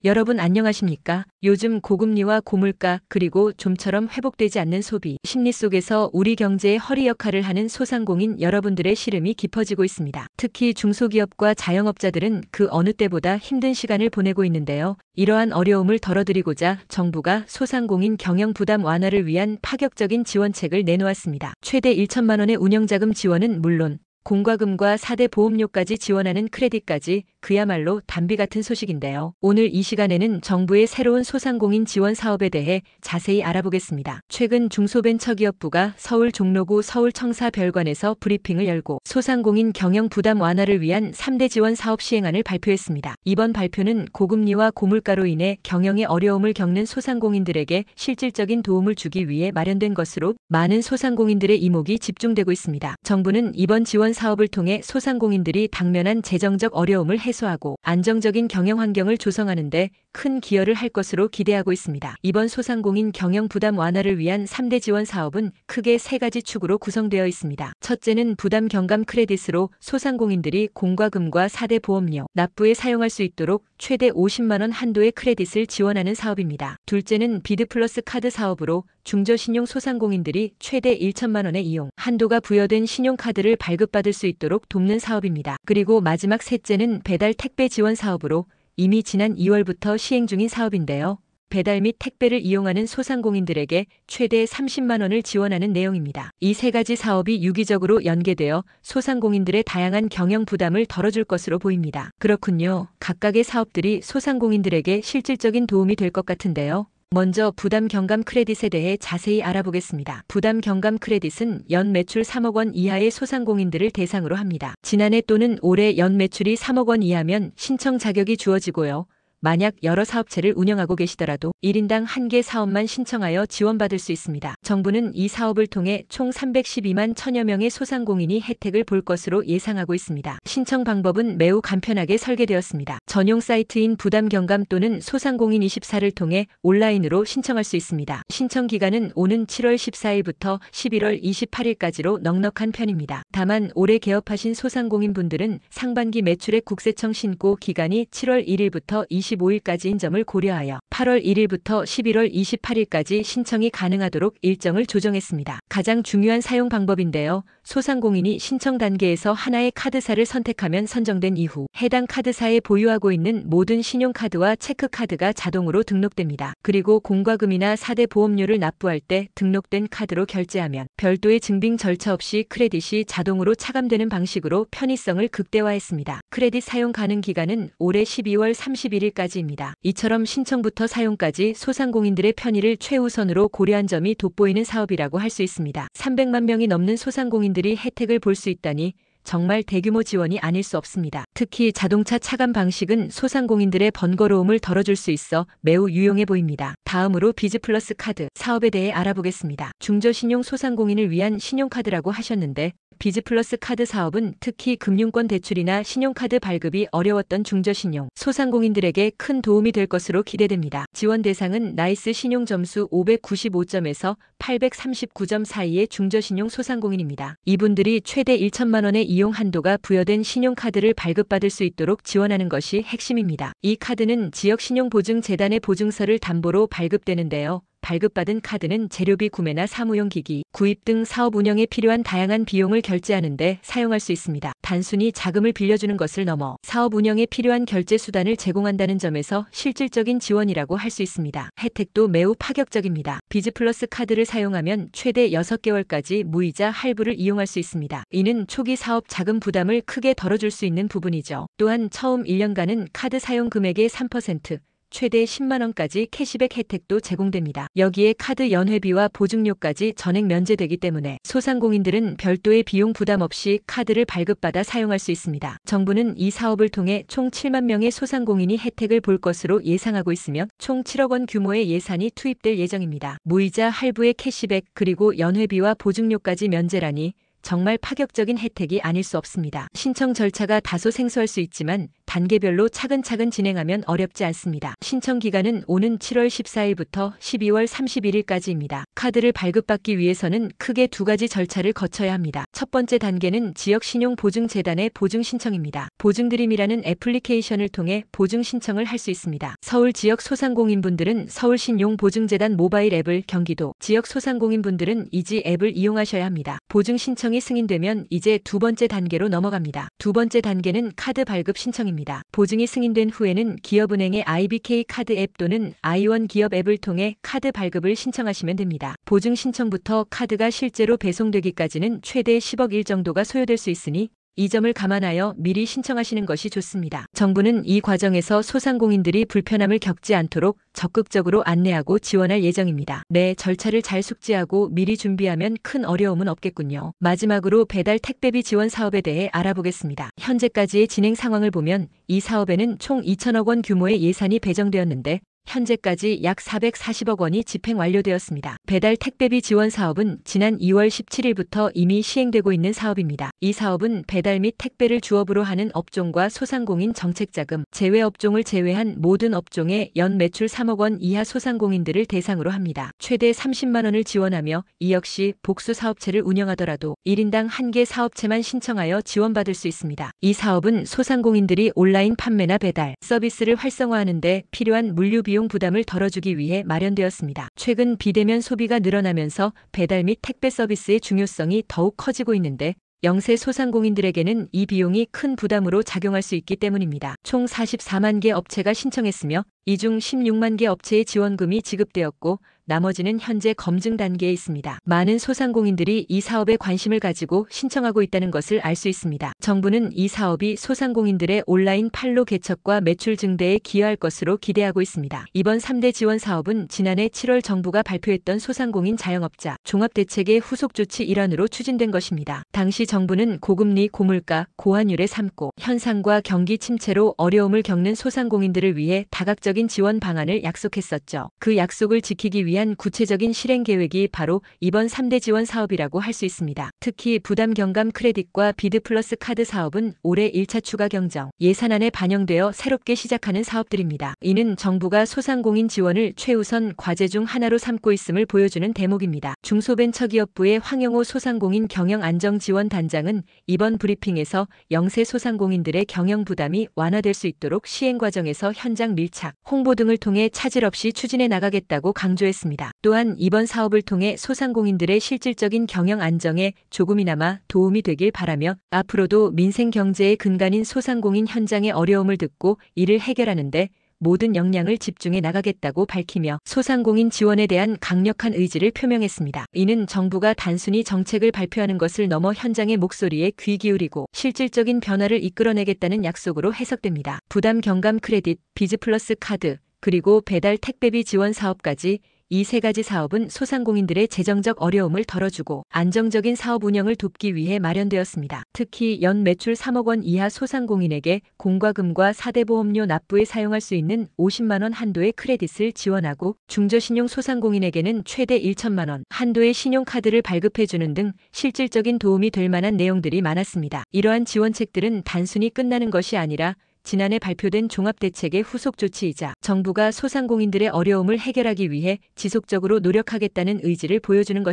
여러분 안녕하십니까? 요즘 고금리와 고물가 그리고 좀처럼 회복되지 않는 소비 심리 속에서 우리 경제의 허리 역할을 하는 소상공인 여러분들의 시름이 깊어지고 있습니다. 특히 중소기업과 자영업자들은 그 어느 때보다 힘든 시간을 보내고 있는데요. 이러한 어려움을 덜어드리고자 정부가 소상공인 경영 부담 완화를 위한 파격적인 지원책을 내놓았습니다. 최대 1천만 원의 운영자금 지원은 물론 공과금과 4대 보험료까지 지원하는 크레딧까지 그야말로 담비 같은 소식인데요. 오늘 이 시간에는 정부의 새로운 소상공인 지원 사업에 대해 자세히 알아보겠습니다. 최근 중소벤처기업부가 서울 종로구 서울청사별관에서 브리핑을 열고 소상공인 경영 부담 완화를 위한 3대 지원 사업 시행안을 발표했습니다. 이번 발표는 고금리와 고물가로 인해 경영에 어려움을 겪는 소상공인들에게 실질적인 도움을 주기 위해 마련된 것으로 많은 소상공인들의 이목이 집중되고 있습니다. 정부는 이번 지원 사업을 통해 소상공인들이 당면한 재정적 어려움을 해소하고 안정적인 경영 환경을 조성하는 데 큰 기여를 할 것으로 기대하고 있습니다. 이번 소상공인 경영 부담 완화를 위한 3대 지원 사업은 크게 3가지 축으로 구성되어 있습니다. 첫째는 부담 경감 크레딧으로 소상공인들이 공과금과 4대 보험료, 납부에 사용할 수 있도록 최대 50만 원 한도의 크레딧을 지원하는 사업입니다. 둘째는 비드 플러스 카드 사업으로 중저신용 소상공인들이 최대 1천만 원의 이용 한도가 부여된 신용카드를 발급받을 수 있도록 돕는 사업입니다. 그리고 마지막 셋째는 배달 택배 지원 사업으로 이미 지난 2월부터 시행 중인 사업인데요. 배달 및 택배를 이용하는 소상공인들에게 최대 30만 원을 지원하는 내용입니다. 이 3가지 사업이 유기적으로 연계되어 소상공인들의 다양한 경영 부담을 덜어줄 것으로 보입니다. 그렇군요. 각각의 사업들이 소상공인들에게 실질적인 도움이 될 것 같은데요. 먼저 부담 경감 크레딧에 대해 자세히 알아보겠습니다. 부담 경감 크레딧은 연 매출 3억 원 이하의 소상공인들을 대상으로 합니다. 지난해 또는 올해 연 매출이 3억 원 이하면 신청 자격이 주어지고요. 만약 여러 사업체를 운영하고 계시더라도 1인당 1개 사업만 신청하여 지원받을 수 있습니다. 정부는 이 사업을 통해 총 312만 1천여 명의 소상공인이 혜택을 볼 것으로 예상하고 있습니다. 신청 방법은 매우 간편하게 설계되었습니다. 전용 사이트인 부담경감 또는 소상공인24를 통해 온라인으로 신청할 수 있습니다. 신청 기간은 오는 7월 14일부터 11월 28일까지로 넉넉한 편입니다. 다만 올해 개업하신 소상공인분들은 상반기 매출액 국세청 신고 기간이 7월 1일부터 25일까지인 점을 고려하여 8월 1일부터 11월 28일까지 신청이 가능하도록 일정을 조정했습니다. 가장 중요한 사용 방법인데요. 소상공인이 신청 단계에서 하나의 카드사를 선택하면 선정된 이후 해당 카드사에 보유하고 있는 모든 신용카드와 체크카드가 자동으로 등록됩니다. 그리고 공과금이나 4대 보험료를 납부할 때 등록된 카드로 결제하면 별도의 증빙 절차 없이 크레딧이 자동으로 차감되는 방식으로 편의성을 극대화했습니다. 크레딧 사용 가능 기간은 올해 12월 31일까지입니다. 이처럼 신청부터 사용까지 소상공인들의 편의를 최우선으로 고려한 점이 돋보이는 사업이라고 할 수 있습니다. 300만 명이 넘는 소상공인들이 혜택을 볼 수 있다니 정말 대규모 지원이 아닐 수 없습니다. 특히 자동차 차감 방식은 소상공인들의 번거로움을 덜어줄 수 있어 매우 유용해 보입니다. 다음으로 비즈 플러스 카드 사업에 대해 알아보겠습니다. 중저신용 소상공인을 위한 신용카드라고 하셨는데 비즈 플러스 카드 사업은 특히 금융권 대출이나 신용카드 발급이 어려웠던 중저신용 소상공인들에게 큰 도움이 될 것으로 기대됩니다. 지원 대상은 나이스 신용 점수 595점에서 839점 사이의 중저신용 소상공인입니다. 이분들이 최대 1천만 원의 이용 한도가 부여된 신용카드를 발급받을 수 있도록 지원하는 것이 핵심입니다. 이 카드는 지역신용보증재단의 보증서를 담보로 발급되는데요. 발급받은 카드는 재료비 구매나 사무용 기기, 구입 등 사업 운영에 필요한 다양한 비용을 결제하는 데 사용할 수 있습니다. 단순히 자금을 빌려주는 것을 넘어 사업 운영에 필요한 결제 수단을 제공한다는 점에서 실질적인 지원이라고 할 수 있습니다. 혜택도 매우 파격적입니다. 비즈 플러스 카드를 사용하면 최대 6개월까지 무이자 할부를 이용할 수 있습니다. 이는 초기 사업 자금 부담을 크게 덜어줄 수 있는 부분이죠. 또한 처음 1년간은 카드 사용 금액의 3%, 최대 10만 원까지 캐시백 혜택도 제공됩니다. 여기에 카드 연회비와 보증료까지 전액 면제되기 때문에 소상공인들은 별도의 비용 부담 없이 카드를 발급받아 사용할 수 있습니다. 정부는 이 사업을 통해 총 7만 명의 소상공인이 혜택을 볼 것으로 예상하고 있으며 총 7억 원 규모의 예산이 투입될 예정입니다. 무이자 할부의 캐시백 그리고 연회비와 보증료까지 면제라니 정말 파격적인 혜택이 아닐 수 없습니다. 신청 절차가 다소 생소할 수 있지만 단계별로 차근차근 진행하면 어렵지 않습니다. 신청 기간은 오는 7월 14일부터 12월 31일까지입니다. 카드를 발급받기 위해서는 크게 두 가지 절차를 거쳐야 합니다. 첫 번째 단계는 지역신용보증재단의 보증 신청입니다. 보증드림이라는 애플리케이션을 통해 보증 신청을 할 수 있습니다. 서울 지역 소상공인분들은 서울신용보증재단 모바일 앱을, 경기도 지역 소상공인분들은 이지 앱을 이용하셔야 합니다. 보증 신청이 승인되면 이제 두 번째 단계로 넘어갑니다. 두 번째 단계는 카드 발급 신청입니다. 보증이 승인된 후에는 기업은행의 IBK 카드 앱 또는 아이원 기업 앱을 통해 카드 발급을 신청하시면 됩니다. 보증 신청부터 카드가 실제로 배송되기까지는 최대 10억 일 정도가 소요될 수 있으니 이 점을 감안하여 미리 신청하시는 것이 좋습니다. 정부는 이 과정에서 소상공인들이 불편함을 겪지 않도록 적극적으로 안내하고 지원할 예정입니다. 네, 절차를 잘 숙지하고 미리 준비하면 큰 어려움은 없겠군요. 마지막으로 배달 택배비 지원 사업에 대해 알아보겠습니다. 현재까지의 진행 상황을 보면 이 사업에는 총 2천억 원 규모의 예산이 배정되었는데 현재까지 약 440억 원이 집행 완료되었습니다. 배달 택배비 지원 사업은 지난 2월 17일부터 이미 시행되고 있는 사업입니다. 이 사업은 배달 및 택배를 주업으로 하는 업종과 소상공인 정책자금, 제외업종을 제외한 모든 업종의 연 매출 3억 원 이하 소상공인들을 대상으로 합니다. 최대 30만 원을 지원하며 이 역시 복수 사업체를 운영하더라도 1인당 1개 사업체만 신청하여 지원받을 수 있습니다. 이 사업은 소상공인들이 온라인 판매나 배달 서비스를 활성화하는 데 필요한 물류 비용 부담을 덜어주기 위해 마련되었습니다. 최근 비대면 소비가 늘어나면서 배달 및 택배 서비스의 중요성이 더욱 커지고 있는데 영세 소상공인들에게는 이 비용이 큰 부담으로 작용할 수 있기 때문입니다. 총 44만 개 업체가 신청했으며 이 중 16만 개 업체의 지원금이 지급되었고 나머지는 현재 검증 단계에 있습니다. 많은 소상공인들이 이 사업에 관심을 가지고 신청하고 있다는 것을 알 수 있습니다. 정부는 이 사업이 소상공인들의 온라인 판로 개척과 매출 증대에 기여할 것으로 기대하고 있습니다. 이번 3대 지원 사업은 지난해 7월 정부가 발표했던 소상공인 자영업자 종합대책의 후속 조치 일환으로 추진된 것입니다. 당시 정부는 고금리, 고물가, 고환율의 삶고 현상과 경기 침체로 어려움을 겪는 소상공인들을 위해 다각적인 지원 방안을 약속했었죠. 그 약속을 지키기 위한 구체적인 실행 계획이 바로 이번 3대 지원 사업이라고 할 수 있습니다. 특히 부담 경감 크레딧과 비드 플러스 카드 사업은 올해 1차 추가 경정 예산안에 반영되어 새롭게 시작하는 사업들입니다. 이는 정부가 소상공인 지원을 최우선 과제 중 하나로 삼고 있음을 보여주는 대목입니다. 중소벤처기업부의 황영호 소상공인 경영안정지원단장은 이번 브리핑에서 영세 소상공인들의 경영 부담이 완화될 수 있도록 시행 과정에서 현장 밀착, 홍보 등을 통해 차질 없이 추진해 나가겠다고 강조했습니다. 또한 이번 사업을 통해 소상공인들의 실질적인 경영 안정에 조금이나마 도움이 되길 바라며 앞으로도 민생 경제의 근간인 소상공인 현장의 어려움을 듣고 이를 해결하는데 모든 역량을 집중해 나가겠다고 밝히며 소상공인 지원에 대한 강력한 의지를 표명했습니다. 이는 정부가 단순히 정책을 발표하는 것을 넘어 현장의 목소리에 귀 기울이고 실질적인 변화를 이끌어내겠다는 약속으로 해석됩니다. 부담 경감 크레딧, 비즈 플러스 카드, 그리고 배달 택배비 지원 사업까지 이 세 가지 사업은 소상공인들의 재정적 어려움을 덜어주고 안정적인 사업 운영을 돕기 위해 마련되었습니다. 특히 연 매출 3억 원 이하 소상공인에게 공과금과 4대 보험료 납부에 사용할 수 있는 50만 원 한도의 크레딧을 지원하고 중저신용 소상공인에게는 최대 1천만 원 한도의 신용카드를 발급해주는 등 실질적인 도움이 될 만한 내용들이 많았습니다. 이러한 지원책들은 단순히 끝나는 것이 아니라 지난해 발표된 종합대책의 후속 조치이자 정부가 소상공인들의 어려움을 해결하기 위해 지속적으로 노력하겠다는 의지를 보여주는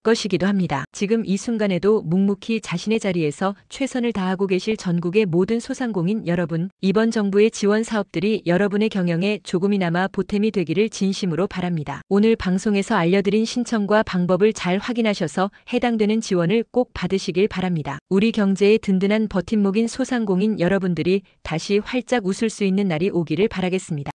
것이기도 합니다. 지금 이 순간에도 묵묵히 자신의 자리에서 최선을 다하고 계실 전국의 모든 소상공인 여러분, 이번 정부의 지원 사업들이 여러분의 경영에 조금이나마 보탬이 되기를 진심으로 바랍니다. 오늘 방송에서 알려드린 신청과 방법을 잘 확인하셔서 해당되는 지원을 꼭 받으시길 바랍니다. 우리 경제의 든든한 버팀목인 소상공인 여러분들이 다시 활짝 웃을 수 있는 날이 오기를 바라겠습니다.